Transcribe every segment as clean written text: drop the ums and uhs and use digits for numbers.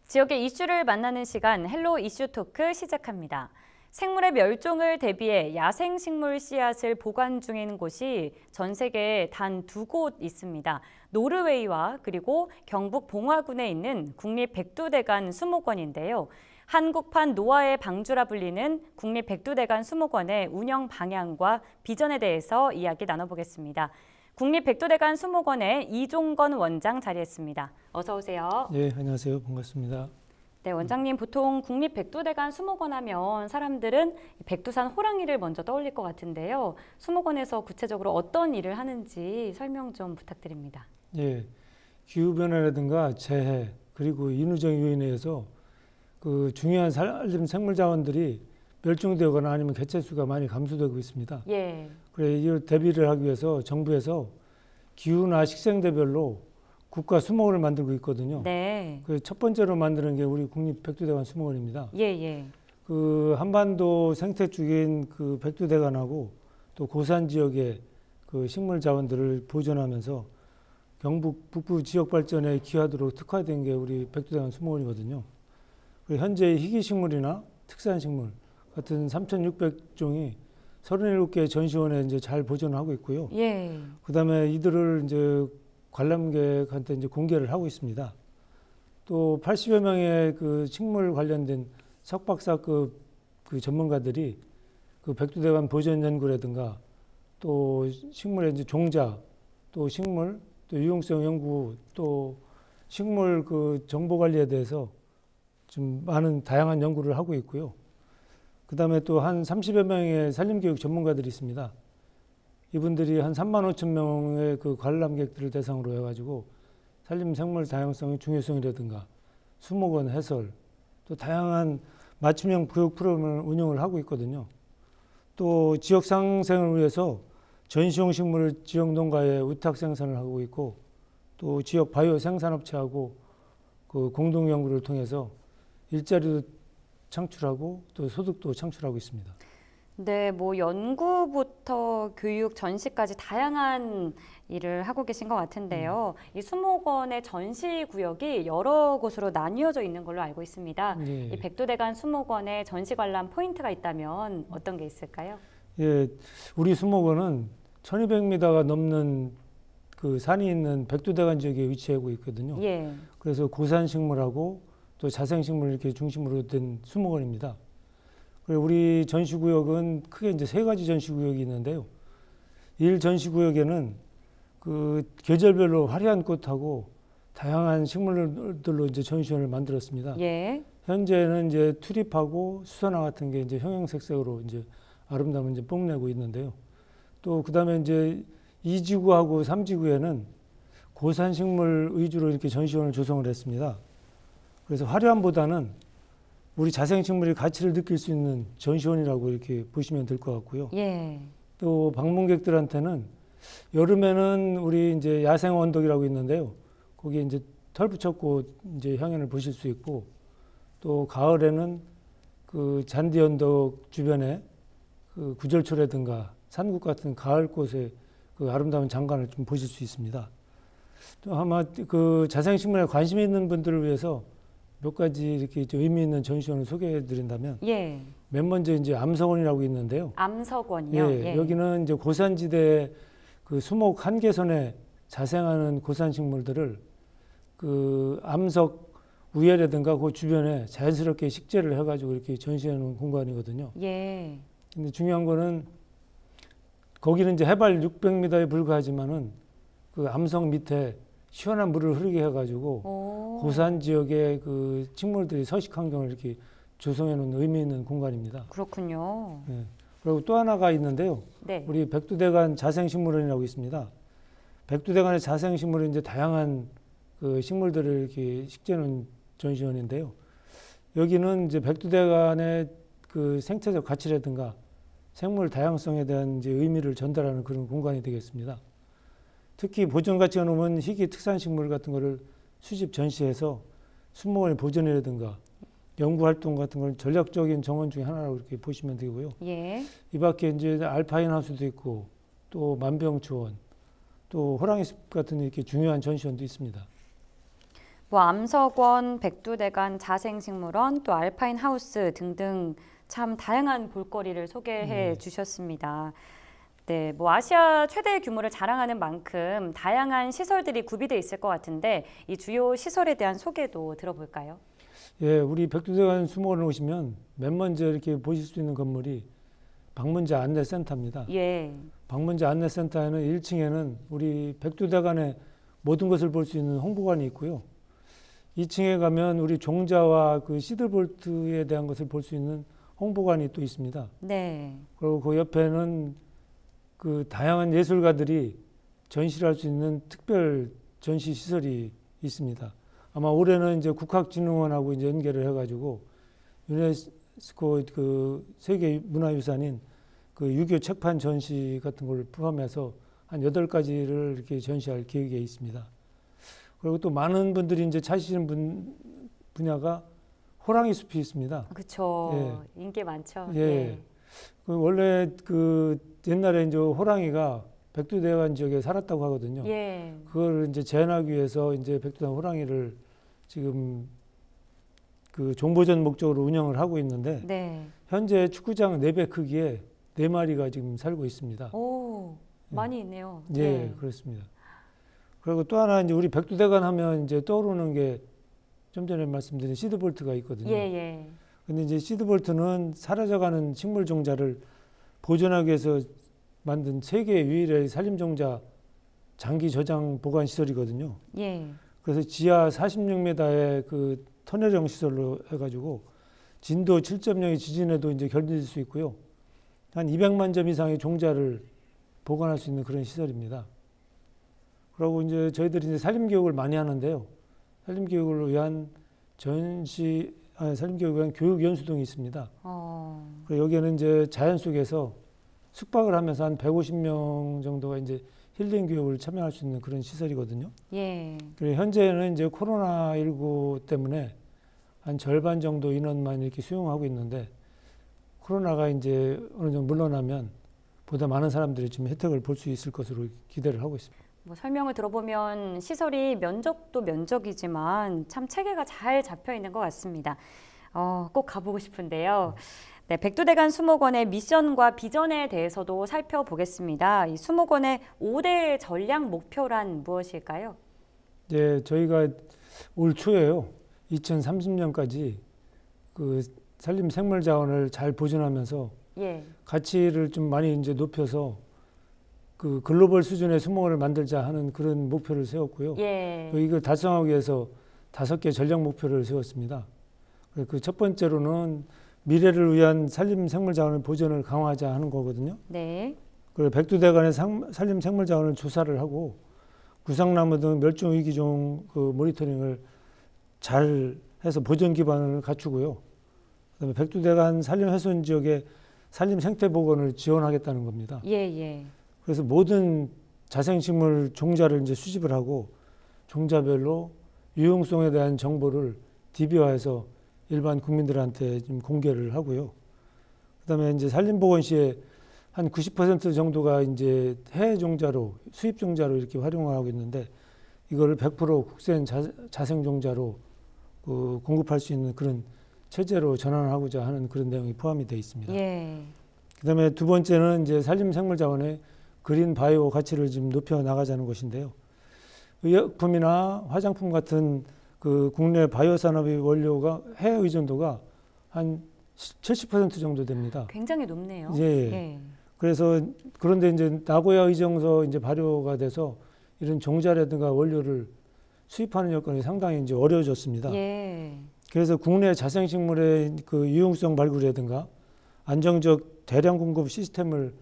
지역의 이슈를 만나는 시간 헬로 이슈 토크 시작합니다. 생물의 멸종을 대비해 야생식물 씨앗을 보관 중인 곳이 전 세계에 단 2곳 있습니다. 노르웨이와 그리고 경북 봉화군에 있는 국립백두대간 수목원인데요. 한국판 노아의 방주라 불리는 국립백두대간 수목원의 운영 방향과 비전에 대해서 이야기 나눠보겠습니다. 국립백두대간 수목원의 이종건 원장 자리했습니다. 어서 오세요. 네, 안녕하세요. 반갑습니다. 네, 원장님, 보통 국립백두대간 수목원 하면 사람들은 백두산 호랑이를 먼저 떠올릴 것 같은데요. 수목원에서 구체적으로 어떤 일을 하는지 설명 좀 부탁드립니다. 예, 기후변화라든가 재해 그리고 인후적 요인에 의해서 그 중요한 산림 생물 자원들이 멸종되거나 아니면 개체수가 많이 감소되고 있습니다. 예. 그래 이 대비를 하기 위해서 정부에서 기후나 식생대별로 국가 수목원을 만들고 있거든요. 네. 그 첫 번째로 만드는 게 우리 국립백두대간 수목원입니다. 예. 그 한반도 생태축인 그 백두대간하고 또 고산 지역의 그 식물 자원들을 보존하면서 경북 북부 지역 발전에 기하도록 특화된 게 우리 백두대간 수목원이거든요. 그리고 현재 희귀식물이나 특산식물 같은 3,600종이 37개 전시원에 이제 잘 보존하고 있고요. 예. 그다음에 이들을 이제 관람객한테 이제 공개를 하고 있습니다. 또 80여 명의 그 식물 관련된 석박사급 그 전문가들이 그 백두대간 보존 연구라든가 또 식물의 이제 종자, 또 식물, 또 유용성 연구, 또 식물 그 정보 관리에 대해서 좀 많은 다양한 연구를 하고 있고요. 그다음에 또 한 30여 명의 산림교육 전문가들이 있습니다. 이분들이 한 3만 5천 명의 그 관람객들을 대상으로 해가지고 산림 생물 다양성의 중요성이라든가 수목원 해설, 또 다양한 맞춤형 교육 프로그램을 운영을 하고 있거든요. 또 지역 상생을 위해서 전시용 식물을 지역 농가에 위탁 생산을 하고 있고, 또 지역 바이오 생산업체하고 그 공동 연구를 통해서 일자리도 창출하고 또 소득도 창출하고 있습니다. 네, 뭐 연구부터 교육, 전시까지 다양한 일을 하고 계신 것 같은데요. 이 수목원의 전시 구역이 여러 곳으로 나뉘어져 있는 걸로 알고 있습니다. 네. 이 백두대간 수목원의 전시 관람 포인트가 있다면 어떤 게 있을까요? 예, 우리 수목원은 1200m가 넘는 그 산이 있는 백두대간 지역에 위치하고 있거든요. 예. 그래서 고산식물하고 또 자생식물 이렇게 중심으로 된 수목원입니다. 그리고 우리 전시구역은 크게 이제 3가지 전시구역이 있는데요. 1 전시구역에는 그 계절별로 화려한 꽃하고 다양한 식물들로 이제 전시원을 만들었습니다. 예. 현재는 이제 튤립하고 수선화 같은 게 이제 형형색색으로 이제 아름다움을 이제 뽐내고 있는데요. 또 그다음에 이제 2지구하고 3지구에는 고산식물 위주로 이렇게 전시원을 조성을 했습니다. 그래서 화려함보다는 우리 자생식물의 가치를 느낄 수 있는 전시원이라고 이렇게 보시면 될 것 같고요. 예. 또 방문객들한테는 여름에는 우리 이제 야생 언덕이라고 있는데요. 거기에 이제 털붙였꽃 이제 향연을 보실 수 있고, 또 가을에는 그 잔디 언덕 주변에 그 구절초라든가 산국 같은 가을꽃의 그 아름다운 장관을 좀 보실 수 있습니다. 또 아마 그 자생식물에 관심 있는 분들을 위해서 몇 가지 이렇게 의미 있는 전시원을 소개해 드린다면, 예. 맨 먼저 이제 암석원이라고 있는데요. 암석원이요? 예, 여기는 이제 고산지대 그 수목 한계선에 자생하는 고산식물들을 그 암석 위에라든가 그 주변에 자연스럽게 식재를 해가지고 이렇게 전시해 놓은 공간이거든요. 예. 근데 중요한 거는 거기는 이제 해발 600m에 불과하지만은 그 암석 밑에 시원한 물을 흐르게 해가지고 고산 지역의 그 식물들이 서식 환경을 이렇게 조성해 놓은 의미 있는 공간입니다. 그렇군요. 네. 그리고 또 하나가 있는데요. 네. 우리 백두대간 자생식물원이라고 있습니다. 백두대간의 자생식물은 이제 다양한 그 식물들을 이렇게 식재놓은 전시원인데요. 여기는 이제 백두대간의 그 생태적 가치라든가 생물 다양성에 대한 이제 의미를 전달하는 그런 공간이 되겠습니다. 특히 보존 가치가 높은 희귀 특산식물 같은 거를 수집 전시해서 수목원의 보존이라든가 연구 활동 같은 걸 전략적인 정원 중에 하나라고 이렇게 보시면 되고요. 예. 이 밖에 이제 알파인 하우스도 있고 또 만병초원, 또 호랑이 숲 같은 이렇게 중요한 전시원도 있습니다. 뭐 암석원, 백두대간, 자생식물원, 또 알파인 하우스 등등 참 다양한 볼거리를 소개해 주셨습니다. 네, 뭐 아시아 최대 규모를 자랑하는 만큼 다양한 시설들이 구비돼 있을 것 같은데 이 주요 시설에 대한 소개도 들어볼까요? 예, 우리 백두대간 수목원에 오시면 맨 먼저 이렇게 보실 수 있는 건물이 방문제 안내센터입니다. 예. 방문제 안내센터에는 1층에는 우리 백두대간의 모든 것을 볼 수 있는 홍보관이 있고요. 2층에 가면 우리 종자와 그 시드볼트에 대한 것을 볼 수 있는 홍보관이 또 있습니다. 네. 그리고 그 옆에는 그 다양한 예술가들이 전시를 할 수 있는 특별 전시 시설이 있습니다. 아마 올해는 이제 국학진흥원하고 이제 연계를 해가지고 유네스코 그 세계 문화유산인 그 유교 책판 전시 같은 걸 포함해서 한 8가지를 이렇게 전시할 계획에 있습니다. 그리고 또 많은 분들이 이제 찾으시는 분야가 호랑이 숲이 있습니다. 그렇죠. 예. 인기 많죠. 예. 예. 그 원래 그 옛날에 이제 호랑이가 백두대간 지역에 살았다고 하거든요. 예. 그걸 이제 재현하기 위해서 이제 백두대간 호랑이를 지금 그 종보전 목적으로 운영을 하고 있는데 네. 현재 축구장 4배 크기에 4마리가 지금 살고 있습니다. 오, 많이 있네요. 예, 네. 그렇습니다. 그리고 또 하나 이제 우리 백두대간 하면 이제 떠오르는 게 좀 전에 말씀드린 시드볼트가 있거든요. 예, 예. 근데 이제 시드볼트는 사라져가는 식물 종자를 보존하기 위해서 만든 세계 유일의 산림종자 장기 저장 보관 시설이거든요. 예. 그래서 지하 46m의 그 터널형 시설로 해가지고 진도 7.0의 지진에도 이제 견딜 수 있고요. 한 200만 점 이상의 종자를 보관할 수 있는 그런 시설입니다. 그리고 이제 저희들이 이제 산림교육을 많이 하는데요. 산림교육을 위한 산림교육을 위한 교육연수동이 있습니다. 그리고 여기에는 이제 자연 속에서 숙박을 하면서 한 150명 정도가 이제 힐링 교육을 참여할 수 있는 그런 시설이거든요. 예. 그리고 현재는 이제 코로나19 때문에 한 절반 정도 인원만 이렇게 수용하고 있는데 코로나가 이제 어느 정도 물러나면 보다 많은 사람들이 지금 혜택을 볼 수 있을 것으로 기대를 하고 있습니다. 뭐 설명을 들어보면 시설이 면적도 면적이지만 참 체계가 잘 잡혀 있는 것 같습니다. 꼭 가보고 싶은데요. 네, 백두대간 수목원의 미션과 비전에 대해서도 살펴보겠습니다. 이 수목원의 5대 전략 목표란 무엇일까요? 네, 저희가 올 초에요. 2030년까지 그 산림 생물 자원을 잘 보존하면서 예. 가치를 좀 많이 이제 높여서 그 글로벌 수준의 수목원을 만들자 하는 그런 목표를 세웠고요. 예. 이걸 달성하기 위해서 5개 전략 목표를 세웠습니다. 그 첫 번째로는 미래를 위한 산림 생물 자원의 보존을 강화하자 하는 거거든요. 네. 그리고 백두대간의 산림 생물 자원을 조사를 하고 구상나무 등 멸종 위기종 그 모니터링을 잘 해서 보존 기반을 갖추고요. 그다음에 백두대간 산림 훼손 지역의 산림 생태 복원을 지원하겠다는 겁니다. 예, 예. 그래서 모든 자생식물 종자를 이제 수집을 하고 종자별로 유용성에 대한 정보를 DB화해서 일반 국민들한테 좀 공개를 하고요. 그다음에 이제 산림복원 시에 한 90% 정도가 이제 해외 종자로 수입 종자로 이렇게 활용을 하고 있는데 이거를 100% 국산 자생 종자로 공급할 수 있는 그런 체제로 전환하고자 하는 그런 내용이 포함이 되어 있습니다. 예. 그다음에 두 번째는 이제 산림 생물 자원의 그린 바이오 가치를 좀 높여 나가자는 것인데요. 의약품이나 화장품 같은 그 국내 바이오 산업의 원료가 해외 의존도가 한 70% 정도 됩니다. 굉장히 높네요. 예. 예. 그래서 그런데 이제 나고야 의정서 이제 발효가 돼서 이런 종자라든가 원료를 수입하는 여건이 상당히 이제 어려워졌습니다. 예. 그래서 국내 자생식물의 그 유용성 발굴이라든가 안정적 대량 공급 시스템을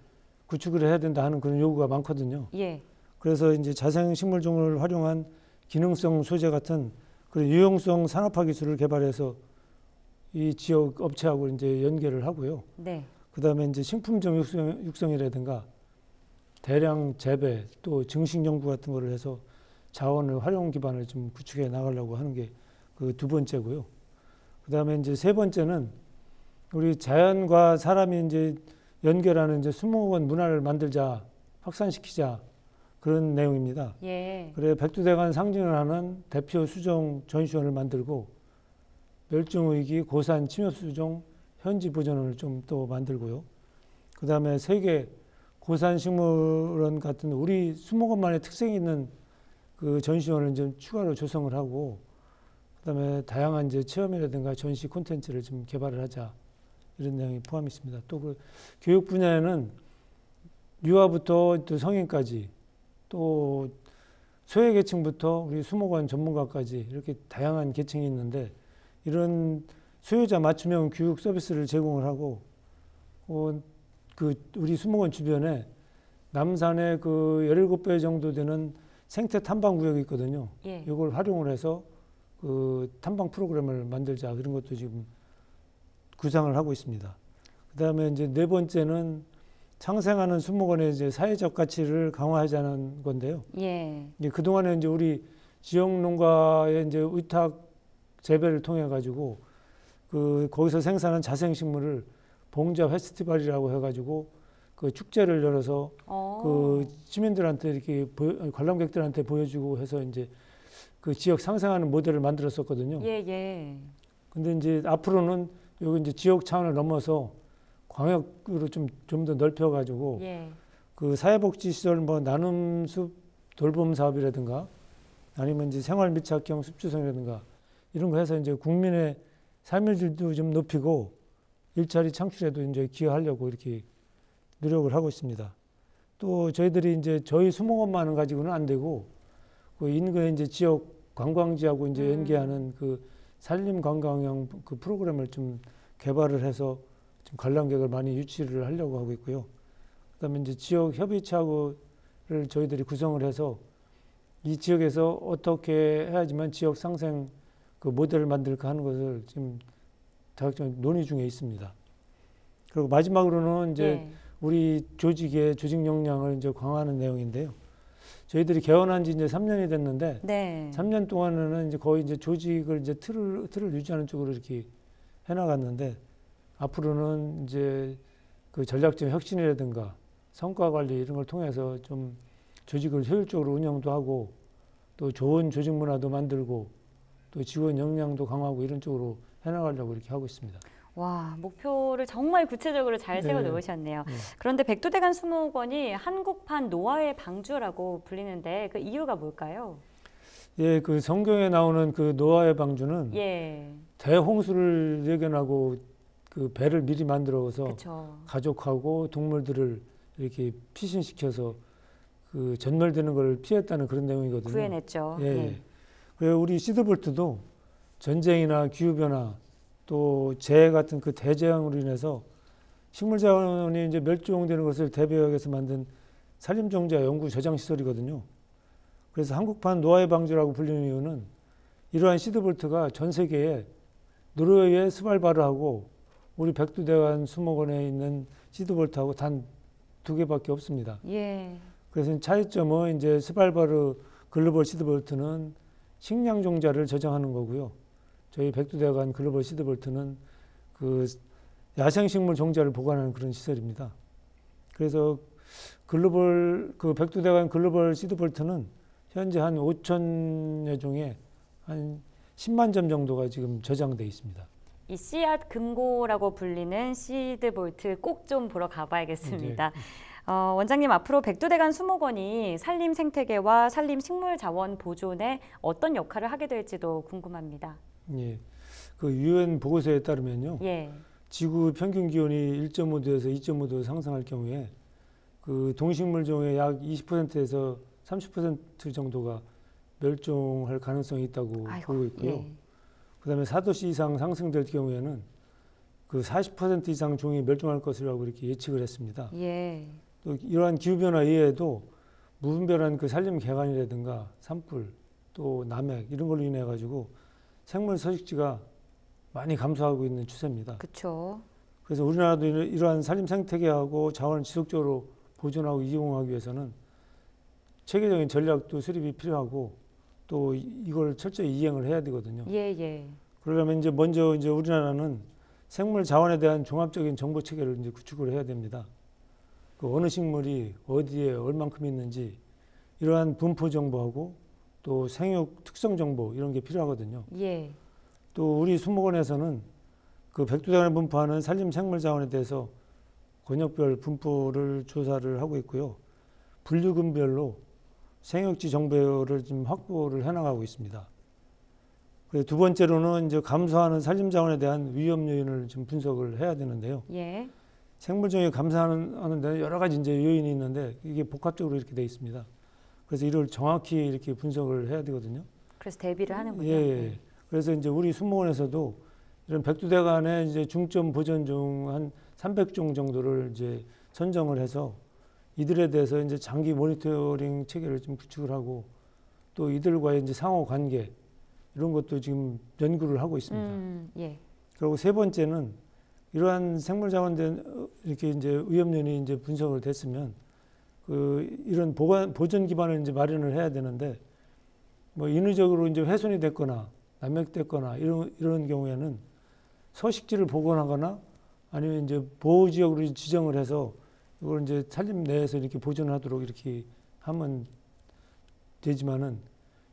구축을 해야 된다 하는 그런 요구가 많거든요. 예. 그래서 이제 자생식물종을 활용한 기능성 소재 같은 그런 유용성 산업화 기술을 개발해서 이 지역 업체하고 이제 연계를 하고요. 네. 그다음에 이제 식품종 육성이라든가 대량 재배 또 증식 연구 같은 거를 해서 자원을 활용 기반을 좀 구축해 나가려고 하는 게 그 두 번째고요. 그다음에 이제 세 번째는 우리 자연과 사람이 이제 연결하는 이제 수목원 문화를 만들자, 확산시키자 그런 내용입니다. 예. 그래 백두대간 상징을 하는 대표 수종 전시원을 만들고 멸종위기 고산 침엽수종 현지 보존원을 좀 또 만들고요. 그 다음에 세계 고산식물원 같은 우리 수목원만의 특색이 있는 그 전시원을 좀 추가로 조성을 하고, 그 다음에 다양한 이제 체험이라든가 전시 콘텐츠를 좀 개발을 하자, 이런 내용이 포함이 있습니다. 또 그 교육 분야에는 유아부터 또 성인까지, 또 소외계층부터 우리 수목원 전문가까지 이렇게 다양한 계층이 있는데, 이런 수요자 맞춤형 교육 서비스를 제공을 하고, 그 우리 수목원 주변에 남산에 그 17배 정도 되는 생태 탐방 구역이 있거든요. 예. 이걸 활용을 해서 그 탐방 프로그램을 만들자, 그런 것도 지금 구상을 하고 있습니다. 그 다음에 이제 네 번째는 창생하는 수목원의 이제 사회적 가치를 강화하자는 건데요. 예. 이제 그동안에 이제 우리 지역 농가의 이제 위탁 재배를 통해 가지고 그 거기서 생산한 자생식물을 봉자 페스티벌이라고 해가지고 그 축제를 열어서 그 시민들한테 이렇게 관람객들한테 보여주고 해서 이제 그 지역 상생하는 모델을 만들었었거든요. 예, 예. 근데 이제 앞으로는 여기 이제 지역 차원을 넘어서 광역으로 좀 더 넓혀가지고 예. 그 사회복지시설 뭐 나눔숲 돌봄 사업이라든가 아니면 이제 생활 밀착형 숲주성이라든가 이런 거 해서 이제 국민의 삶의 질도 좀 높이고 일자리 창출에도 이제 기여하려고 이렇게 노력을 하고 있습니다. 또 저희들이 이제 저희 수목원만은 가지고는 안 되고 그 인근의 이제 지역 관광지하고 이제 연계하는 그 산림 관광형 그 프로그램을 좀 개발을 해서 좀 관람객을 많이 유치를 하려고 하고 있고요. 그다음에 이제 지역 협의체하고를 저희들이 구성을 해서 이 지역에서 어떻게 해야지만 지역 상생 그 모델을 만들까 하는 것을 지금 다각적 논의 중에 있습니다. 그리고 마지막으로는 이제 예. 우리 조직의 조직 역량을 이제 강화하는 내용인데요. 저희들이 개원한 지 이제 3년이 됐는데, 네. 3년 동안에는 이제 거의 이제 조직을 이제 틀을 유지하는 쪽으로 이렇게 해나갔는데, 앞으로는 이제 그 전략적 혁신이라든가 성과 관리 이런 걸 통해서 좀 조직을 효율적으로 운영도 하고, 또 좋은 조직 문화도 만들고, 또 직원 역량도 강화하고 이런 쪽으로 해나가려고 이렇게 하고 있습니다. 와, 목표를 정말 구체적으로 잘 세워 놓으셨네요. 네. 그런데 백두대간 수목원이 한국판 노아의 방주라고 불리는데 그 이유가 뭘까요? 예, 그 성경에 나오는 그 노아의 방주는 예. 대홍수를 예견하고 그 배를 미리 만들어서 그렇죠. 가족하고 동물들을 이렇게 피신시켜서 그 전멸되는 걸 피했다는 그런 내용이거든요. 구해냈죠. 예. 예. 그리고 우리 시드볼트도 전쟁이나 기후변화 또 재해 같은 그 대재앙으로 인해서 식물자원이 이제 멸종되는 것을 대비하기 위해서 만든 산림종자 연구 저장 시설이거든요. 그래서 한국판 노아의 방주라고 불리는 이유는 이러한 시드볼트가 전 세계에 노르웨이의 스발바르하고 우리 백두대간 수목원에 있는 시드볼트하고 단 2개밖에 없습니다. 예. 그래서 차이점은 이제 스발바르 글로벌 시드볼트는 식량 종자를 저장하는 거고요. 저희 백두대간 글로벌 시드볼트는 그 야생식물 종자를 보관하는 그런 시설입니다. 그래서 글로벌 그 백두대간 글로벌 시드볼트는 현재 한 5천여 종에 한 10만 점 정도가 지금 저장돼 있습니다. 이 씨앗 금고라고 불리는 시드볼트 꼭 좀 보러 가봐야겠습니다. 원장님, 앞으로 백두대간 수목원이 산림 생태계와 산림 식물 자원 보존에 어떤 역할을 하게 될지도 궁금합니다. 예, 그 UN 보고서에 따르면요, 예. 지구 평균 기온이 1.5도에서 2.5도 상승할 경우에 그 동식물종의 약 20%에서 30% 정도가 멸종할 가능성이 있다고 보고 있고요. 예. 그다음에 4도씨 이상 상승될 경우에는 그 40% 이상 종이 멸종할 것이라고 이렇게 예측을 했습니다. 예. 또 이러한 기후변화 이외에도 무분별한 그 산림 개간이라든가 산불 또 남획 이런 걸로 인해 가지고 생물 서식지가 많이 감소하고 있는 추세입니다. 그렇죠. 그래서 우리나라도 이러한 산림 생태계하고 자원을 지속적으로 보존하고 이용하기 위해서는 체계적인 전략도 수립이 필요하고 또 이걸 철저히 이행을 해야 되거든요. 예, 예. 그러려면 이제 먼저 이제 우리나라는 생물 자원에 대한 종합적인 정보 체계를 이제 구축을 해야 됩니다. 그 어느 식물이 어디에 얼만큼 있는지 이러한 분포 정보하고 또 생육 특성 정보 이런 게 필요하거든요. 예. 또 우리 수목원에서는 그 백두대간에 분포하는 산림 생물 자원에 대해서 권역별 분포를 조사를 하고 있고요. 분류군별로 생육지 정보를 지금 확보를 해나가고 있습니다. 두 번째로는 이제 감소하는 산림 자원에 대한 위험 요인을 좀 분석을 해야 되는데요. 예. 생물종이 감소하는 데는 여러 가지 이제 요인이 있는데 이게 복합적으로 이렇게 돼 있습니다. 그래서 이걸 정확히 이렇게 분석을 해야 되거든요. 그래서 대비를 하는군요. 예. 그래서 이제 우리 수목원에서도 이런 백두대간의 이제 중점 보존종 한 300종 정도를 이제 선정을 해서 이들에 대해서 이제 장기 모니터링 체계를 좀 구축을 하고 또 이들과의 이제 상호 관계 이런 것도 지금 연구를 하고 있습니다. 예. 그리고 세 번째는 이러한 생물 자원된 이렇게 이제 위험 요인이 이제 분석을 됐으면 이런 보존 기반을 이제 마련을 해야 되는데 뭐 인위적으로 이제 훼손이 됐거나 남획됐거나 이런 경우에는 서식지를 복원하거나 아니면 이제 보호 지역으로 지정을 해서 이걸 이제 산림 내에서 이렇게 보존하도록 이렇게 하면 되지만은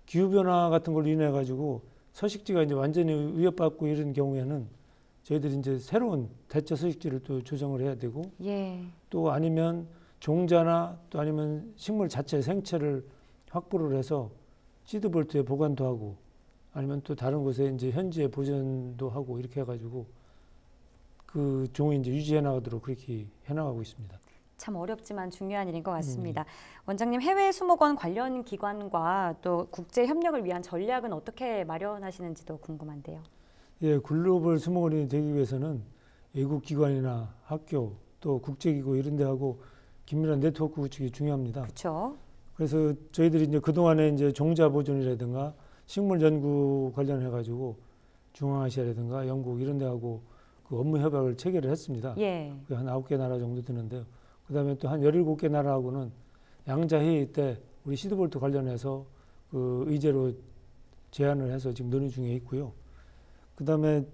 기후 변화 같은 걸로 인해 가지고 서식지가 이제 완전히 위협받고 이런 경우에는 저희들이 이제 새로운 대체 서식지를 또 조성을 해야 되고 예. 또 아니면 종자나 또 아니면 식물 자체 생체를 확보를 해서 시드볼트에 보관도 하고 아니면 또 다른 곳에 이제 현지에 보존도 하고 이렇게 해가지고 그 종을 이제 유지해 나가도록 그렇게 해나가고 있습니다. 참 어렵지만 중요한 일인 것 같습니다. 원장님, 해외 수목원 관련 기관과 또 국제 협력을 위한 전략은 어떻게 마련하시는지도 궁금한데요. 예, 글로벌 수목원이 되기 위해서는 외국 기관이나 학교 또 국제기구 이런 데하고 긴밀한 네트워크 구축이 중요합니다. 그렇죠. 그래서 저희들이 이제 그동안에 이제 종자 보존이라든가 식물 연구 관련해 가지고 중앙아시아라든가 영국 이런 데하고 그 업무 협약을 체결을 했습니다. 예. 한 9개 나라 정도 되는데요. 그다음에 또 한 17개 나라하고는 양자 회의 때 우리 시드볼트 관련해서 그 의제로 제안을 해서 지금 논의 중에 있고요. 그다음에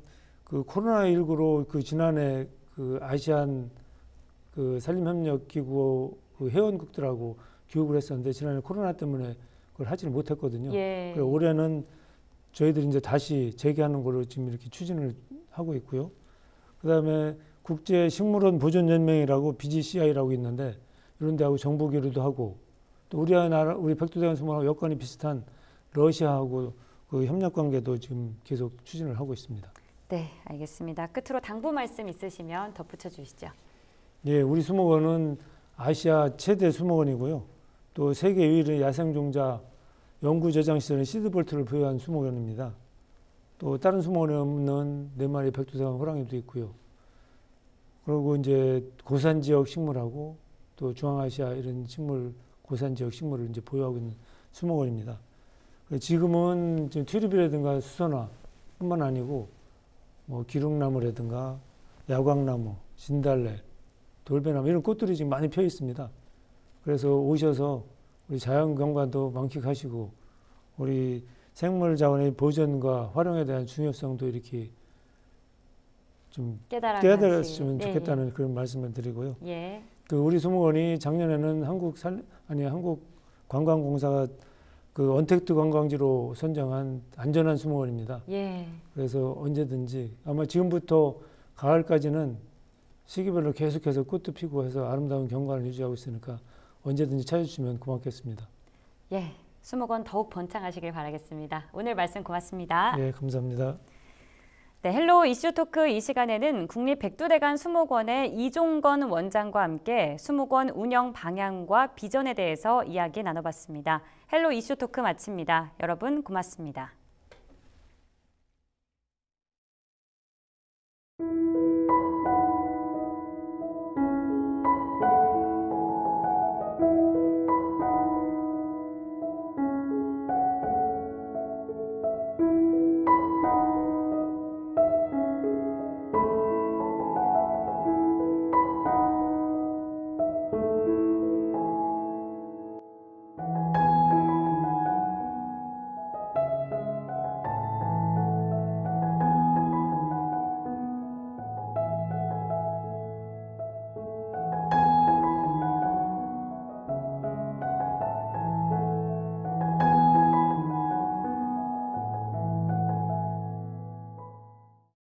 그 코로나19로 그 지난해 그 아시안 그 산림협력기구 그 회원국들하고 교육을 했었는데 지난해 코로나 때문에 그걸 하지를 못했거든요. 예. 그래서 올해는 저희들이 이제 다시 재개하는 걸로 지금 이렇게 추진을 하고 있고요. 그다음에 국제식물원 보존연맹이라고 BGCI라고 있는데 이런 데하고 정보 교류도 하고 또 우리 백두대간 수목원하고 여건이 비슷한 러시아하고 그 협력 관계도 지금 계속 추진을 하고 있습니다. 네, 알겠습니다. 끝으로 당부 말씀 있으시면 덧붙여 주시죠. 예, 우리 수목원은 아시아 최대 수목원이고요. 또 세계 유일의 야생종자 연구 저장 시설인 시드볼트를 보유한 수목원입니다. 또 다른 수목원에 없는 4마리 백두대간 호랑이도 있고요. 그리고 이제 고산 지역 식물하고 또 중앙아시아 이런 식물 고산 지역 식물을 이제 보유하고 있는 수목원입니다. 지금은 지금 튜립이라든가 수선화뿐만 아니고 뭐 기룩나무라든가 야광나무, 진달래, 돌배나무 이런 꽃들이 지금 많이 펴 있습니다. 그래서 오셔서 우리 자연 경관도 만끽하시고 우리 생물 자원의 보존과 활용에 대한 중요성도 이렇게 좀 깨달았으면 좋겠다는 그런 말씀을 드리고요. 예. 그 우리 수목원이 작년에는 한국관광공사가 그 언택트 관광지로 선정한 안전한 수목원입니다. 예. 그래서 언제든지 아마 지금부터 가을까지는 시기별로 계속해서 꽃도 피고 해서 아름다운 경관을 유지하고 있으니까 언제든지 찾아주시면 고맙겠습니다. 예, 수목원 더욱 번창하시길 바라겠습니다. 오늘 말씀 고맙습니다. 네, 감사합니다. 네, 헬로 이슈 토크 이 시간에는 국립백두대간 수목원의 이종건 원장과 함께 수목원 운영 방향과 비전에 대해서 이야기 나눠봤습니다. 헬로 이슈 토크 마칩니다. 여러분 고맙습니다.